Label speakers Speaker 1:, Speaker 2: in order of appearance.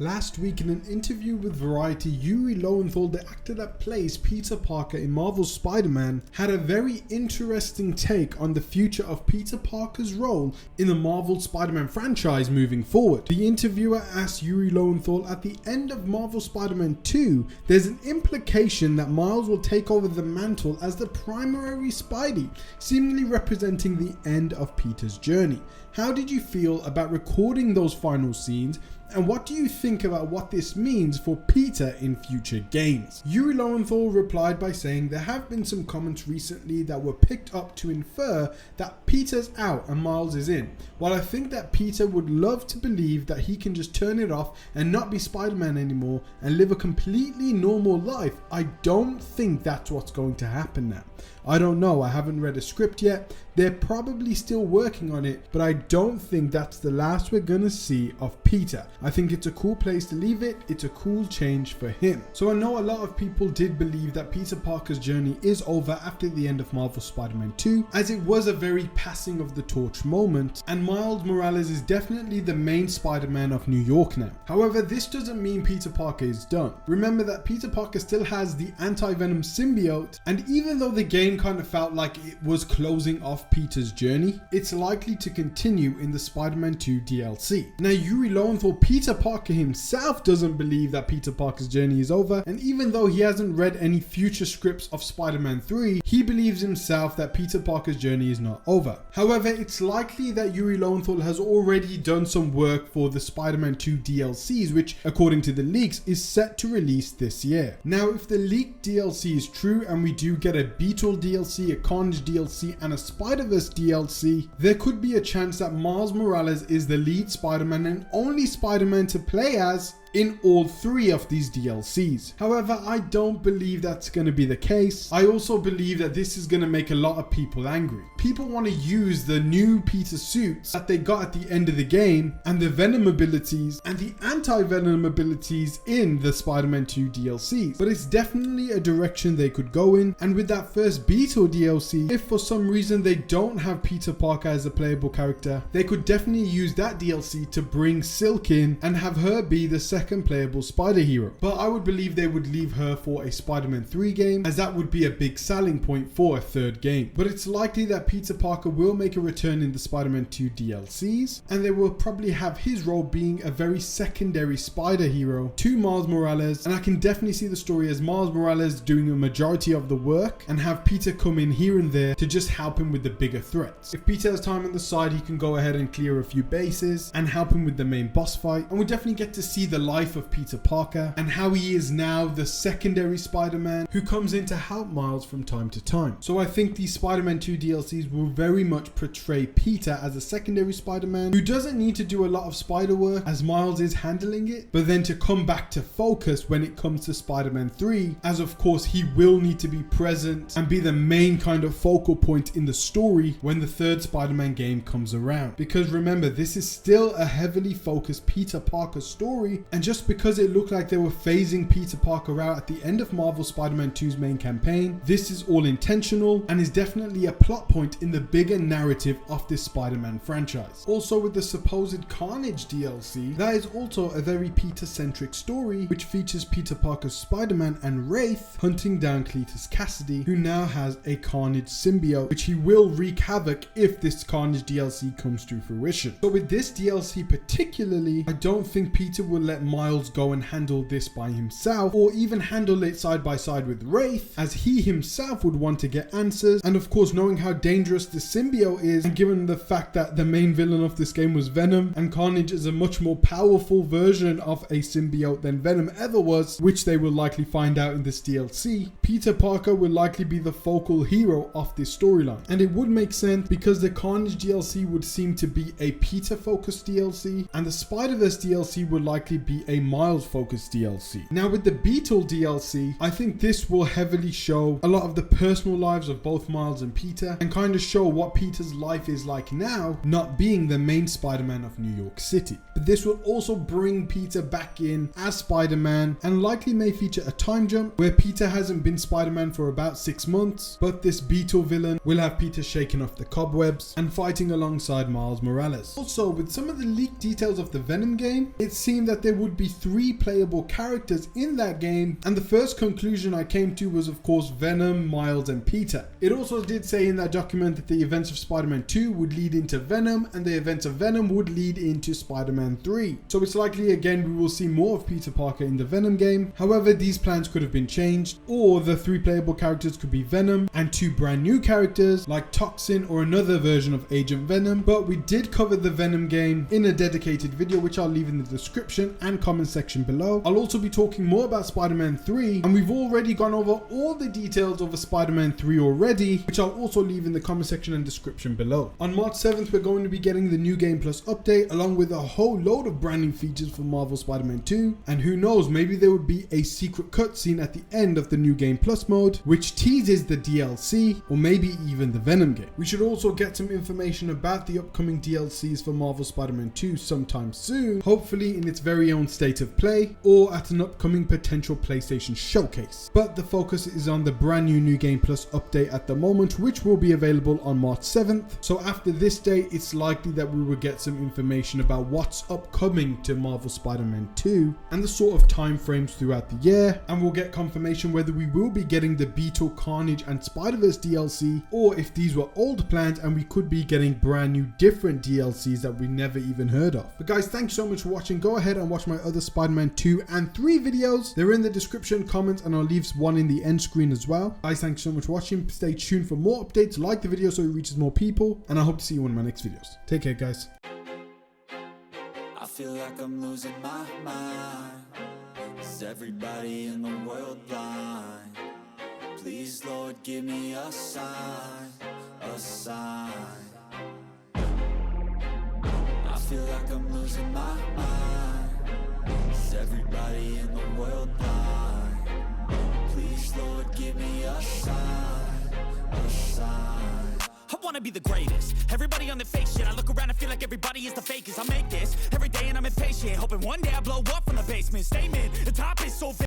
Speaker 1: Last week in an interview with Variety, Yuri Lowenthal, the actor that plays Peter Parker in Marvel's Spider-Man, had a very interesting take on the future of Peter Parker's role in the Marvel Spider-Man franchise moving forward. The interviewer asked Yuri Lowenthal, at the end of Marvel Spider-Man 2, there's an implication that Miles will take over the mantle as the primary Spidey, seemingly representing the end of Peter's journey. How did you feel about recording those final scenes, and what do you think about what this means for Peter in future games? Yuri Lowenthal replied by saying there have been some comments recently that were picked up to infer that Peter's out and Miles is in. While I think that Peter would love to believe that he can just turn it off and not be Spider-Man anymore and live a completely normal life, I don't think that's what's going to happen now. I don't know, I haven't read a script yet. They're probably still working on it, but I don't think that's the last we're gonna see of Peter. I think it's a cool place to leave it. It's a cool change for him. So I know a lot of people did believe that Peter Parker's journey is over after the end of Marvel Spider-Man 2, as it was a very passing of the torch moment, and Miles Morales is definitely the main Spider-Man of New York now. However, this doesn't mean Peter Parker is done. Remember that Peter Parker still has the anti-Venom symbiote, and even though the game kind of felt like it was closing off Peter's journey, it's likely to continue in the Spider-Man 2 DLC. Now, Yuri Lowenthal, Peter Parker himself, doesn't believe that Peter Parker's journey is over, and even though he hasn't read any future scripts of Spider-Man 3, he believes himself that Peter Parker's journey is not over. However, it's likely that Yuri Lowenthal has already done some work for the Spider-Man 2 DLCs, which, according to the leaks, is set to release this year. Now, if the leaked DLC is true and we do get a Beetle DLC, a Carnage DLC, and a Spider-Verse DLC, there could be a chance that Miles Morales is the lead Spider-Man and only Spider-Man to play as in all three of these DLCs. However, I don't believe that's going to be the case. I also believe that this is going to make a lot of people angry. People want to use the new Peter suits that they got at the end of the game, and the Venom abilities and the anti-Venom abilities in the Spider-Man 2 DLCs. But it's definitely a direction they could go in, and with that first Beetle DLC, if for some reason they don't have Peter Parker as a playable character, they could definitely use that DLC to bring Silk in and have her be the second playable spider hero. But I would believe they would leave her for a Spider-Man 3 game, as that would be a big selling point for a third game. But it's likely that Peter Parker will make a return in the Spider-Man 2 DLCs, and they will probably have his role being a very secondary spider hero to Miles Morales, and I can definitely see the story as Miles Morales doing a majority of the work and have Peter come in here and there to just help him with the bigger threats. If Peter has time on the side, he can go ahead and clear a few bases and help him with the main boss fight, and we definitely get to see the life of Peter Parker and how he is now the secondary Spider-Man who comes in to help Miles from time to time. So I think these Spider-Man 2 DLCs will very much portray Peter as a secondary Spider-Man who doesn't need to do a lot of spider work as Miles is handling it, but then to come back to focus when it comes to Spider-Man 3, as of course he will need to be present and be the main kind of focal point in the story when the third Spider-Man game comes around. Because remember, this is still a heavily focused Peter Parker story, and just because it looked like they were phasing Peter Parker out at the end of Marvel Spider-Man 2's main campaign, this is all intentional and is definitely a plot point in the bigger narrative of this Spider-Man franchise. Also, with the supposed Carnage DLC, that is also a very Peter-centric story which features Peter Parker's Spider-Man and Wraith hunting down Cletus Cassidy, who now has a Carnage symbiote, which he will wreak havoc if this Carnage DLC comes to fruition. So with this DLC particularly, I don't think Peter will let Miles go and handle this by himself, or even handle it side by side with Wraith, as he himself would want to get answers. And of course, knowing how dangerous the symbiote is, and given the fact that the main villain of this game was Venom, and Carnage is a much more powerful version of a symbiote than Venom ever was, which they will likely find out in this DLC, Peter Parker will likely be the focal hero of this storyline. And it would make sense because the Carnage DLC would seem to be a Peter focused DLC, and the Spider-Verse DLC would likely be a Miles focused DLC. Now with the Beetle DLC, I think this will heavily show a lot of the personal lives of both Miles and Peter, and kind of show what Peter's life is like now, not being the main Spider-Man of New York City. But this will also bring Peter back in as Spider-Man, and likely may feature a time jump where Peter hasn't been Spider-Man for about 6 months, but this Beetle villain will have Peter shaking off the cobwebs and fighting alongside Miles Morales. Also, with some of the leaked details of the Venom game, it seemed that there would would be 3 playable characters in that game, and the first conclusion I came to was of course Venom, Miles and Peter. It also did say in that document that the events of Spider-Man 2 would lead into Venom, and the events of Venom would lead into Spider-Man 3. So it's likely again we will see more of Peter Parker in the Venom game. However, these plans could have been changed, or the 3 playable characters could be Venom and 2 brand new characters like Toxin or another version of Agent Venom. But we did cover the Venom game in a dedicated video, which I'll leave in the description and comment section below. I'll also be talking more about Spider-Man 3, and we've already gone over all the details of Spider-Man 3 already, which I'll also leave in the comment section and description below. On March 7th, we're going to be getting the New Game Plus update along with a whole load of brand new features for Marvel Spider-Man 2, and who knows, maybe there would be a secret cutscene at the end of the New Game Plus mode which teases the DLC, or maybe even the Venom game. We should also get some information about the upcoming DLCs for Marvel Spider-Man 2 sometime soon, hopefully in its very own state of play or at an upcoming potential PlayStation showcase. But the focus is on the brand new Game Plus update at the moment, which will be available on March 7th. So after this date, it's likely that we will get some information about what's upcoming to Marvel Spider-Man 2 and the sort of time frames throughout the year, and we'll get confirmation whether we will be getting the Beetle, Carnage and Spider-Verse DLC, or if these were old plans and we could be getting brand new different DLCs that we never even heard of. But guys, thanks so much for watching. Go ahead and watch my other Spider-Man 2 and 3 videos. They're in the description, comments, and I'll leave one in the end screen as well. Guys, thanks so much for watching. Stay tuned for more updates. Like the video so it reaches more people, and I hope to see you in my next videos. Take care, guys.
Speaker 2: I feel like I'm losing my mind. Is everybody in the world blind? Please, Lord, give me a sign, a sign. I feel like I'm losing my mind. Is everybody in the world blind? Please, Lord, give me a sign, a sign.
Speaker 3: I wanna be the greatest. Everybody on the fake shit. I look around and feel like everybody is the fakest. I make this every day and I'm impatient, hoping one day I blow up from the basement. Statement, the top is so